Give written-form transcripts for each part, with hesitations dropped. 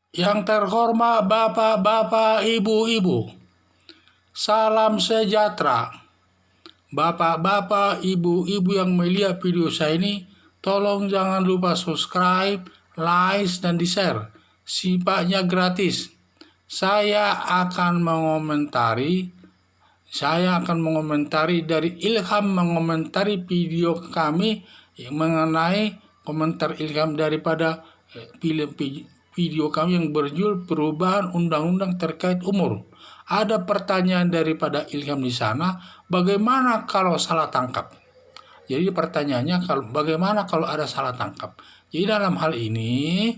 Yang terhormat bapak-bapak, ibu-ibu, salam sejahtera. Bapak-bapak, ibu-ibu yang melihat video saya ini, tolong jangan lupa subscribe, like, dan di-share. Sifatnya gratis. Saya akan mengomentari dari Ilham mengomentari video kami mengenai komentar Ilham daripada video kami yang berjudul perubahan undang-undang terkait umur. Ada pertanyaan daripada Ilham di sana, bagaimana kalau salah tangkap? Jadi pertanyaannya, bagaimana kalau ada salah tangkap? Jadi dalam hal ini,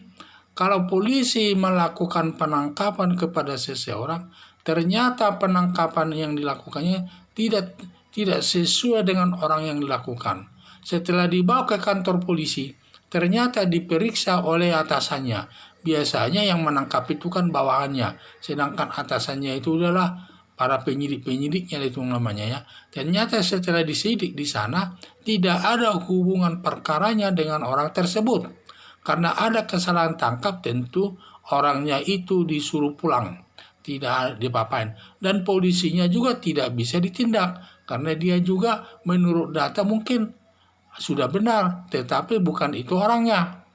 kalau polisi melakukan penangkapan kepada seseorang, ternyata penangkapan yang dilakukannya tidak sesuai dengan orang yang dilakukan. Setelah dibawa ke kantor polisi, ternyata diperiksa oleh atasannya. Biasanya yang menangkap itu kan bawahannya, sedangkan atasannya itu adalah para penyidik-penyidiknya itu namanya ya. Ternyata setelah disidik di sana, tidak ada hubungan perkaranya dengan orang tersebut. Karena ada kesalahan tangkap, tentu orangnya itu disuruh pulang, tidak dipapain. Dan polisinya juga tidak bisa ditindak, karena dia juga menurut data mungkin sudah benar, tetapi bukan itu orangnya.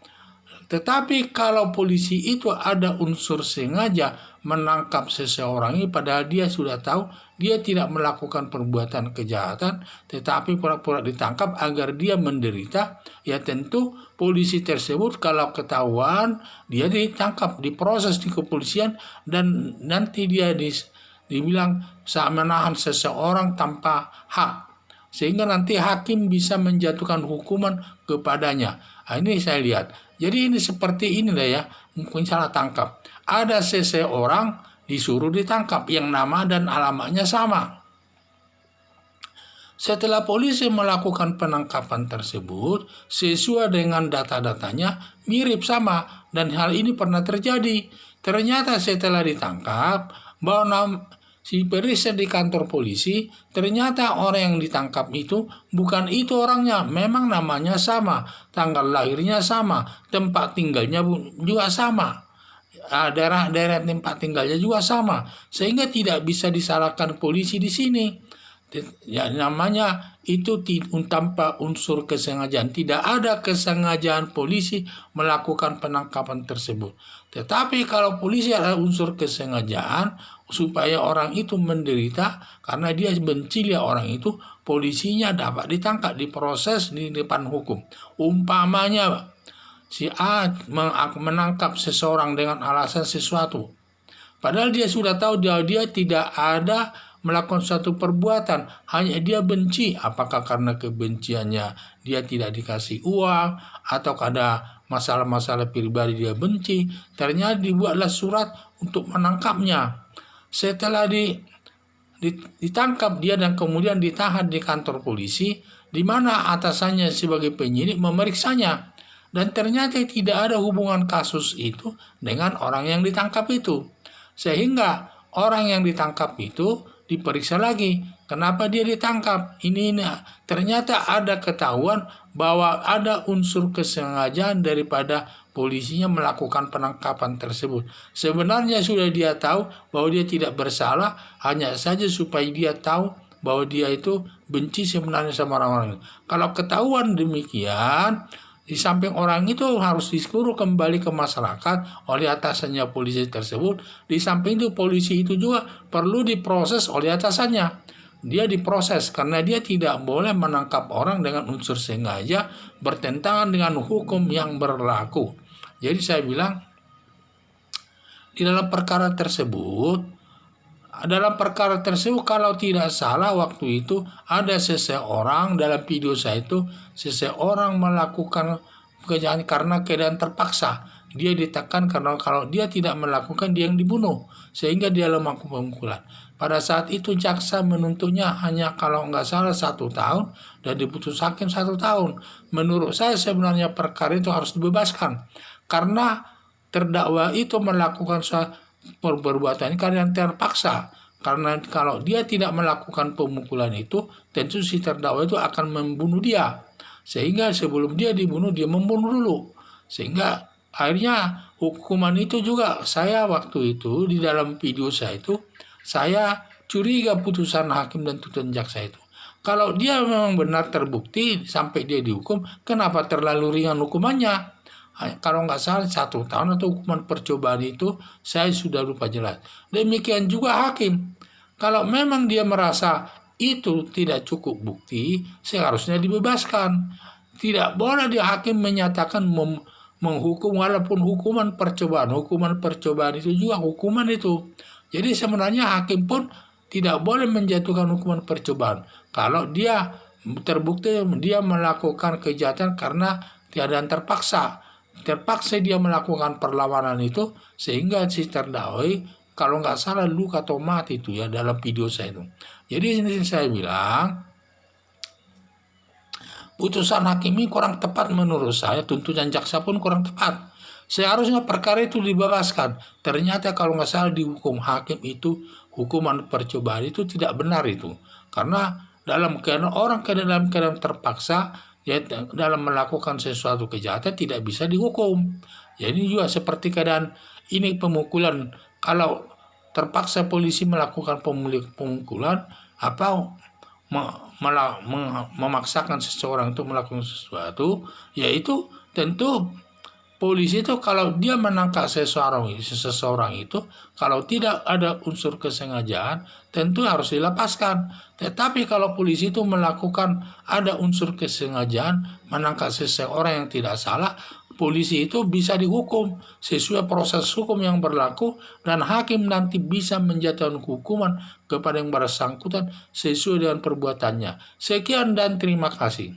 Tetapi kalau polisi itu ada unsur sengaja menangkap seseorang ini, padahal dia sudah tahu dia tidak melakukan perbuatan kejahatan, tetapi pura-pura ditangkap agar dia menderita, ya tentu polisi tersebut kalau ketahuan dia ditangkap, diproses di kepolisian, dan nanti dia dibilang menahan seseorang tanpa hak, sehingga nanti hakim bisa menjatuhkan hukuman kepadanya. Nah, ini saya lihat. Jadi ini seperti inilah ya, mungkin salah tangkap. Ada seseorang disuruh ditangkap yang nama dan alamatnya sama. Setelah polisi melakukan penangkapan tersebut, sesuai dengan data-datanya mirip sama, dan hal ini pernah terjadi. Ternyata setelah ditangkap, bahwa si periksa di kantor polisi, ternyata orang yang ditangkap itu bukan itu orangnya, memang namanya sama, tanggal lahirnya sama, tempat tinggalnya juga sama, daerah tempat tinggalnya juga sama, sehingga tidak bisa disalahkan polisi di sini. Ya, namanya itu tanpa unsur kesengajaan. Tidak ada kesengajaan polisi melakukan penangkapan tersebut. Tetapi kalau polisi ada unsur kesengajaan supaya orang itu menderita karena dia benci lihat orang itu, polisinya dapat ditangkap, diproses di depan hukum. Umpamanya si A menangkap seseorang dengan alasan sesuatu, padahal dia sudah tahu dia tidak ada melakukan suatu perbuatan, hanya dia benci, apakah karena kebenciannya dia tidak dikasih uang, atau ada masalah-masalah pribadi dia benci, ternyata dibuatlah surat untuk menangkapnya. Setelah ditangkap dia dan kemudian ditahan di kantor polisi, di mana atasannya sebagai penyidik memeriksanya, dan ternyata tidak ada hubungan kasus itu dengan orang yang ditangkap itu, sehingga orang yang ditangkap itu diperiksa lagi, kenapa dia ditangkap, ini ternyata ada ketahuan bahwa ada unsur kesengajaan daripada polisinya melakukan penangkapan tersebut. Sebenarnya sudah dia tahu bahwa dia tidak bersalah, hanya saja supaya dia tahu bahwa dia itu benci sebenarnya sama orang-orang. Kalau ketahuan demikian, di samping orang itu harus disuruh kembali ke masyarakat oleh atasannya polisi tersebut. Di samping itu polisi itu juga perlu diproses oleh atasannya. Dia diproses karena dia tidak boleh menangkap orang dengan unsur sengaja bertentangan dengan hukum yang berlaku. Jadi saya bilang di dalam perkara tersebut, kalau tidak salah waktu itu ada seseorang dalam video saya itu, seseorang melakukan pekerjaan karena keadaan terpaksa. Dia ditekan karena kalau dia tidak melakukan dia yang dibunuh, sehingga dia lemah pemukulan. Pada saat itu jaksa menuntutnya hanya kalau nggak salah 1 tahun dan diputus hakim 1 tahun. Menurut saya sebenarnya perkara itu harus dibebaskan karena terdakwa itu melakukan perbuatan karena terpaksa. Karena kalau dia tidak melakukan pemukulan itu, tentu si terdakwa itu akan membunuh dia. Sehingga sebelum dia dibunuh, dia membunuh dulu. Sehingga Akhirnya hukuman itu juga saya waktu itu di dalam video saya itu, saya curiga putusan hakim dan tuntutan jaksa itu. Kalau dia memang benar terbukti sampai dia dihukum, kenapa terlalu ringan hukumannya? Kalau nggak salah 1 tahun atau hukuman percobaan itu, saya sudah lupa jelas. Demikian juga hakim. Kalau memang dia merasa itu tidak cukup bukti, seharusnya dibebaskan. Tidak boleh dia hakim menyatakan menghukum walaupun hukuman percobaan. Hukuman percobaan itu juga hukuman itu. Jadi sebenarnya hakim pun tidak boleh menjatuhkan hukuman percobaan. Kalau dia terbukti dia melakukan kejahatan karena keadaan terpaksa. Terpaksa dia melakukan perlawanan itu sehingga si terdakwa kalau nggak salah luka atau mati itu ya dalam video saya itu. Jadi ini saya bilang putusan hakim ini kurang tepat menurut saya, tuntutan jaksa pun kurang tepat. Seharusnya perkara itu dibebaskan. Ternyata kalau nggak salah dihukum hakim itu, hukuman percobaan itu tidak benar itu. Karena dalam keadaan orang dalam keadaan terpaksa, ya dalam melakukan sesuatu kejahatan tidak bisa dihukum. Jadi juga seperti keadaan ini pemukulan. Kalau terpaksa polisi melakukan pemukulan, apa memaksakan seseorang untuk melakukan sesuatu, yaitu tentu polisi itu kalau dia menangkap seseorang itu kalau tidak ada unsur kesengajaan tentu harus dilepaskan. Tetapi kalau polisi itu melakukan ada unsur kesengajaan menangkap seseorang yang tidak salah, polisi itu bisa dihukum sesuai proses hukum yang berlaku dan hakim nanti bisa menjatuhkan hukuman kepada yang bersangkutan sesuai dengan perbuatannya. Sekian dan terima kasih.